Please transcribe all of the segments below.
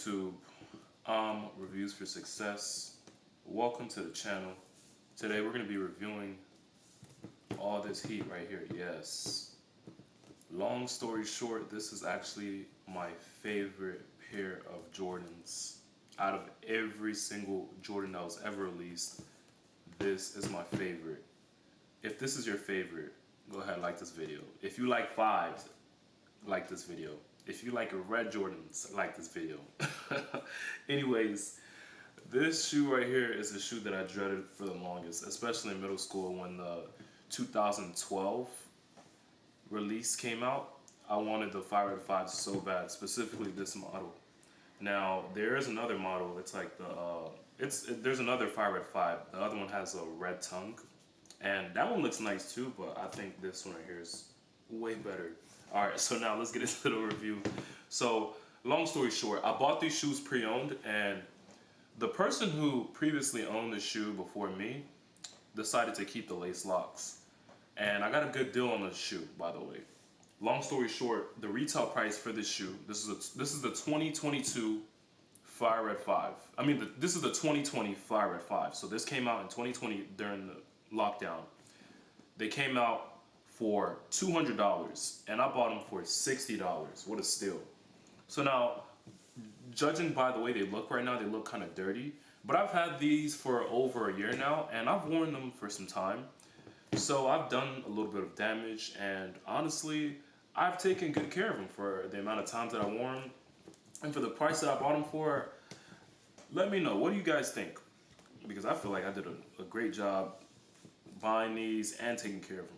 YouTube? Reviews for Success. Welcome to the channel. Today we're going to be reviewing all this heat right here. Yes. Long story short, this is actually my favorite pair of Jordans. Out of every single Jordan that was ever released, this is my favorite. If this is your favorite, go ahead and like this video. If you like fives, like this video. If you like red Jordans, like this video. Anyways, this shoe right here is a shoe that I dreaded for the longest, especially in middle school when the 2012 release came out. I wanted the Fire Red 5 so bad, specifically this model. Now there is another model. It's like there's another Fire Red 5. The other one has a red tongue, and that one looks nice too. But I think this one right here is way better. All right, so now let's get into the review. So long story short, I bought these shoes pre-owned, and the person who previously owned the shoe before me decided to keep the lace locks, and I got a good deal on the shoe, by the way. Long story short, the retail price for this shoe, this is the 2022 Fire Red 5. I mean, this is the 2020 Fire Red 5. So this came out in 2020 during the lockdown. They came out for $200, and I bought them for $60. What a steal. So now, judging by the way they look right now, they look kind of dirty. But I've had these for over a year now, and I've worn them for some time. So I've done a little bit of damage, and honestly, I've taken good care of them for the amount of times that I wore them. And for the price that I bought them for, let me know. What do you guys think? Because I feel like I did a great job buying these and taking care of them.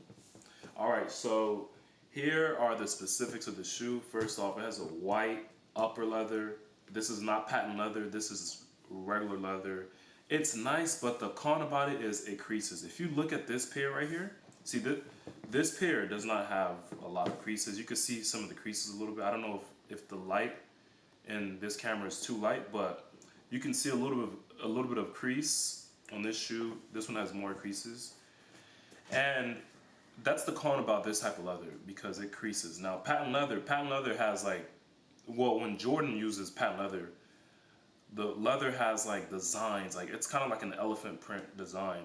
All right, so here are the specifics of the shoe. First off, it has a white upper leather. This is not patent leather. This is regular leather. It's nice, but the con about it is it creases. If you look at this pair right here, see this pair does not have a lot of creases. You can see some of the creases a little bit. I don't know if the light in this camera is too light, but you can see a little bit of crease on this shoe. This one has more creases, and that's the con about this type of leather, because it creases. Now patent leather has like, well, when Jordan uses patent leather, the leather has like designs, like it's kind of like an elephant print design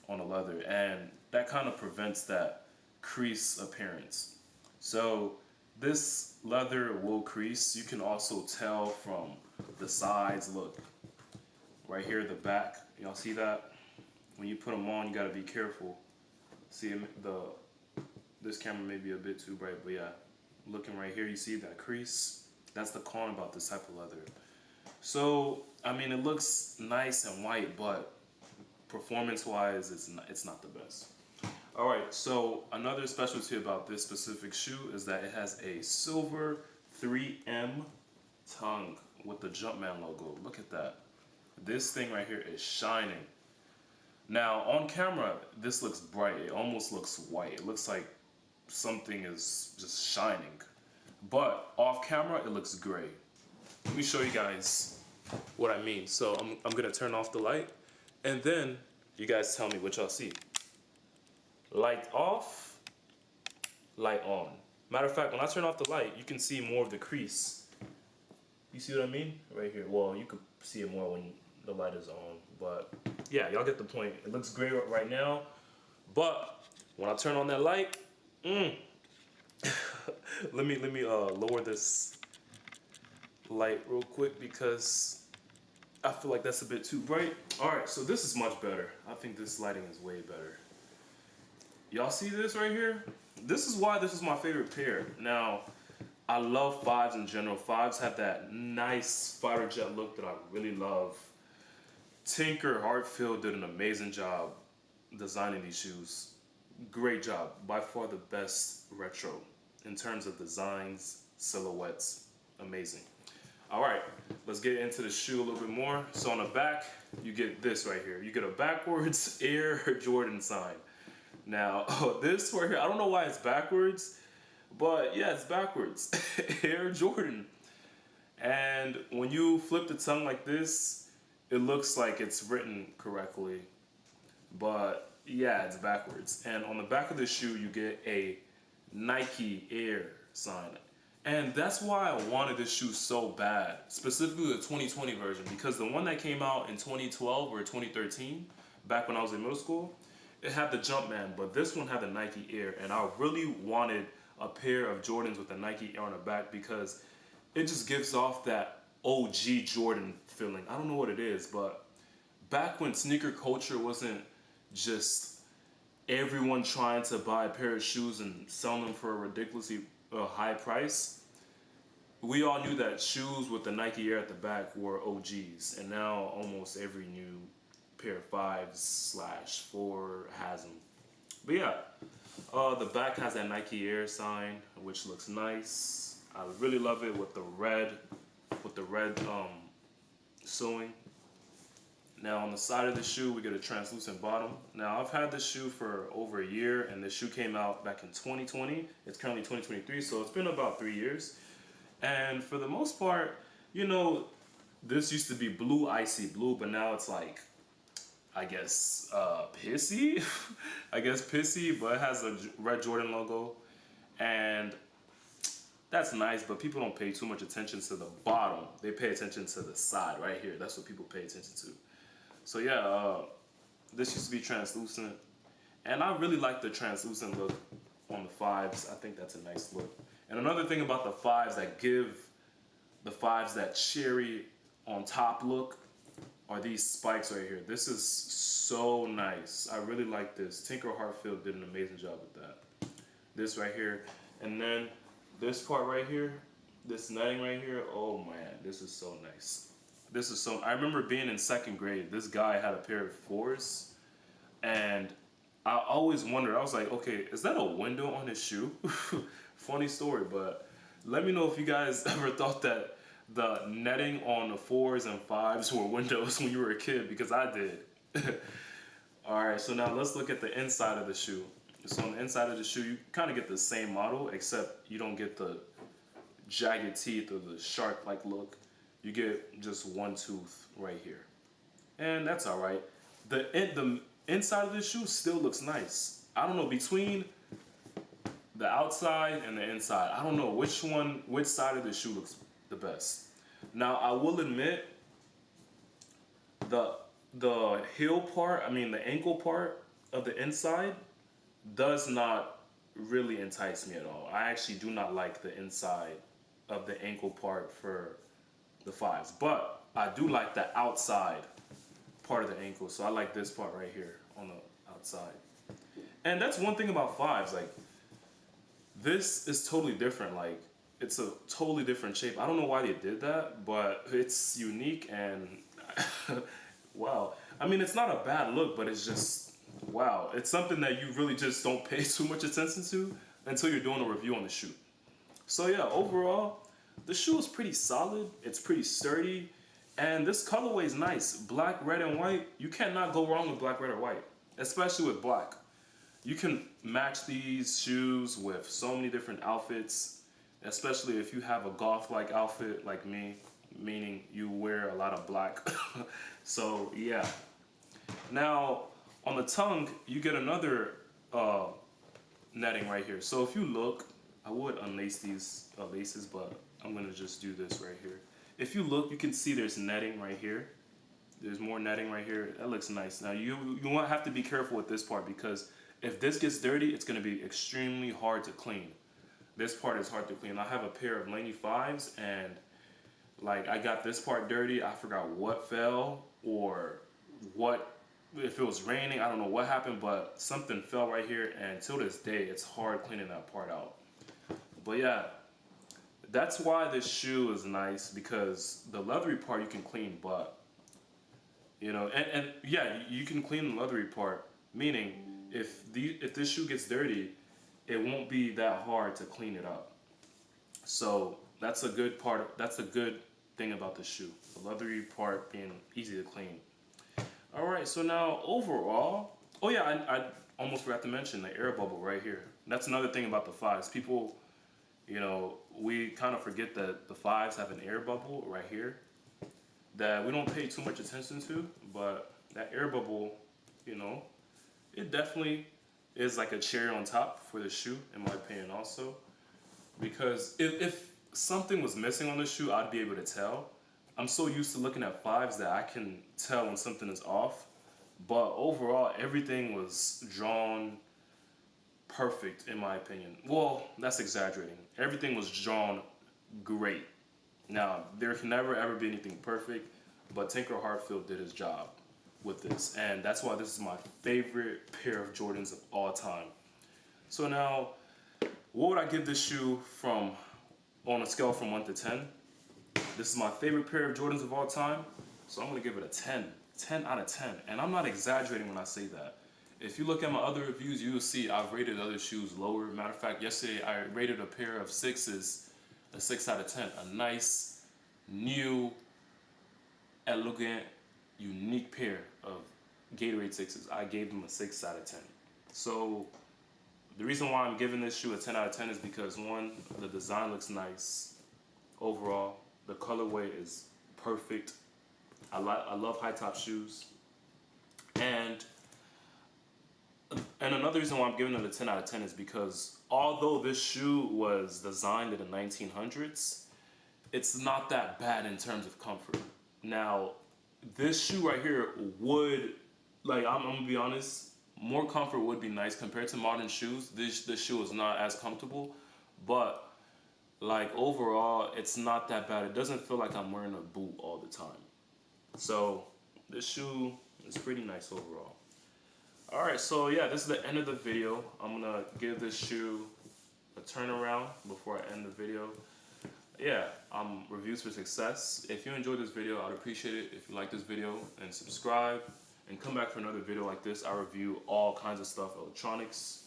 on the leather, and that kind of prevents that crease appearance. So this leather will crease. You can also tell from the sides. Look right here, the back, y'all see that? When you put them on, you got to be careful. See, this camera may be a bit too bright, but yeah, looking right here, you see that crease? That's the con about this type of leather. So, I mean, it looks nice and white, but performance-wise, it's not the best. All right, so another specialty about this specific shoe is that it has a silver 3M tongue with the Jumpman logo. Look at that. This thing right here is shining. Now, on camera, this looks bright. It almost looks white. It looks like something is just shining. But off camera, it looks gray. Let me show you guys what I mean. So I'm going to turn off the light, and then you guys tell me what y'all see. Light off, light on. Matter of fact, when I turn off the light, you can see more of the crease. You see what I mean? Right here. Well, you could see it more when the light is on, but yeah, y'all get the point. It looks great right now, but when I turn on that light, let me lower this light real quick because I feel like that's a bit too bright. All right, so this is much better. I think this lighting is way better. Y'all see this right here? This is why this is my favorite pair. Now, I love fives in general. Fives have that nice fighter jet look that I really love. Tinker Hartfield did an amazing job designing these shoes. Great job. By far the best retro in terms of designs, silhouettes. Amazing. All right, let's get into the shoe a little bit more. So on the back, you get this right here. You get a backwards Air Jordan sign. Now, this right here, I don't know why it's backwards, but yeah, it's backwards. Air Jordan. And when you flip the tongue like this, it looks like it's written correctly, but yeah, it's backwards. And on the back of the shoe, you get a Nike Air sign. And that's why I wanted this shoe so bad, specifically the 2020 version, because the one that came out in 2012 or 2013, back when I was in middle school, it had the Jumpman, but this one had the Nike Air, and I really wanted a pair of Jordans with the Nike Air on the back because it just gives off that OG Jordan feeling. I don't know what it is, but back when sneaker culture wasn't just everyone trying to buy a pair of shoes and sell them for a ridiculously high price, we all knew that shoes with the Nike Air at the back were OGs, and now almost every new pair of 5/4 has them. But yeah, the back has that Nike Air sign, which looks nice. I really love it with the red, sewing. Now on the side of the shoe, we get a translucent bottom. Now I've had this shoe for over a year, and this shoe came out back in 2020. It's currently 2023, so it's been about 3 years. And for the most part, you know, this used to be blue, icy blue, but now it's like, I guess, pissy. I guess pissy, but it has a red Jordan logo. And that's nice, but people don't pay too much attention to the bottom. They pay attention to the side right here. That's what people pay attention to. So yeah, this used to be translucent. And I really like the translucent look on the 5s. I think that's a nice look. And another thing about the 5s that give the 5s that cherry on top look are these spikes right here. This is so nice. I really like this. Tinker Hartfield did an amazing job with that. This right here. And then this part right here, this netting right here, oh man, this is so nice. This is so, I remember being in 2nd grade, this guy had a pair of 4s, and I always wondered, I was like, okay, is that a window on his shoe? Funny story, but let me know if you guys ever thought that the netting on the 4s and 5s were windows when you were a kid, because I did. Alright, so now let's look at the inside of the shoe. So on the inside of the shoe, you kind of get the same model, except you don't get the jagged teeth or the shark-like look. You get just one tooth right here. And that's alright. The inside of the shoe still looks nice. I don't know, between the outside and the inside, I don't know which side of the shoe looks the best. Now, I will admit, the heel part, I mean the ankle part of the inside does not really entice me at all. I actually do not like the inside of the ankle part for the 5s, but I do like the outside part of the ankle, so I like this part right here on the outside. And that's one thing about 5s, like, this is totally different. Like, it's a totally different shape. I don't know why they did that, but it's unique and wow. I mean, it's not a bad look, but it's just, wow. It's something that you really just don't pay too much attention to until you're doing a review on the shoe. So yeah, overall, the shoe is pretty solid. It's pretty sturdy. And this colorway is nice. Black, red, and white. You cannot go wrong with black, red, or white, especially with black. You can match these shoes with so many different outfits, especially if you have a golf-like outfit like me, meaning you wear a lot of black. So yeah. Now, on the tongue, you get another netting right here. So if you look, I would unlace these laces, but I'm gonna just do this right here. If you look, you can see there's netting right here. There's more netting right here. That looks nice. Now you won't have to be careful with this part, because if this gets dirty, it's gonna be extremely hard to clean. This part is hard to clean. I have a pair of Laney 5s, and like, I got this part dirty. I forgot what fell, or what, if it was raining, I don't know what happened, but something fell right here, and till this day, it's hard cleaning that part out. But yeah, that's why this shoe is nice, because the leathery part you can clean, but, you know, and yeah, you can clean the leathery part, meaning if this shoe gets dirty, it won't be that hard to clean it up. So that's a good part, that's a good thing about the shoe, the leathery part being easy to clean. Alright, so now overall, oh yeah, I almost forgot to mention the air bubble right here. That's another thing about the 5s. People, you know, we kind of forget that the 5s have an air bubble right here that we don't pay too much attention to, but that air bubble, you know, it definitely is like a cherry on top for the shoe, in my opinion also. Because if something was missing on the shoe, I'd be able to tell. I'm so used to looking at 5s that I can tell when something is off. But overall, everything was drawn perfect in my opinion. Well, that's exaggerating. Everything was drawn great. Now, there can never ever be anything perfect, but Tinker Hatfield did his job with this. And that's why this is my favorite pair of Jordans of all time. So now, what would I give this shoe from, on a scale from 1 to 10? This is my favorite pair of Jordans of all time, so I'm gonna give it a 10. 10 out of 10. And I'm not exaggerating when I say that. If you look at my other reviews, you'll see I've rated other shoes lower. Matter of fact, yesterday I rated a pair of 6s a 6 out of 10. A nice, new, elegant, unique pair of Gatorade 6s. I gave them a 6 out of 10. So the reason why I'm giving this shoe a 10 out of 10 is because, one, the design looks nice overall. The colorway is perfect. I love high top shoes. And another reason why I'm giving it a 10 out of 10 is because although this shoe was designed in the 1900s, it's not that bad in terms of comfort. Now, this shoe right here would, like, I'm gonna be honest, more comfort would be nice compared to modern shoes. This shoe is not as comfortable, but like overall, it's not that bad. It doesn't feel like I'm wearing a boot all the time. So this shoe is pretty nice overall. Alright, so yeah, this is the end of the video. I'm gonna give this shoe a turnaround before I end the video. Yeah, reviews for success. If you enjoyed this video, I'd appreciate it if you like this video and subscribe and come back for another video like this. I review all kinds of stuff, electronics,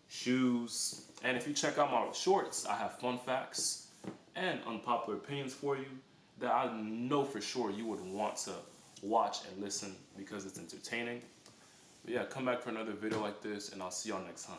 shoes, and if you check out my shorts, I have fun facts and unpopular opinions for you that I know for sure you would want to watch and listen because it's entertaining. But yeah, come back for another video like this, and I'll see y'all next time.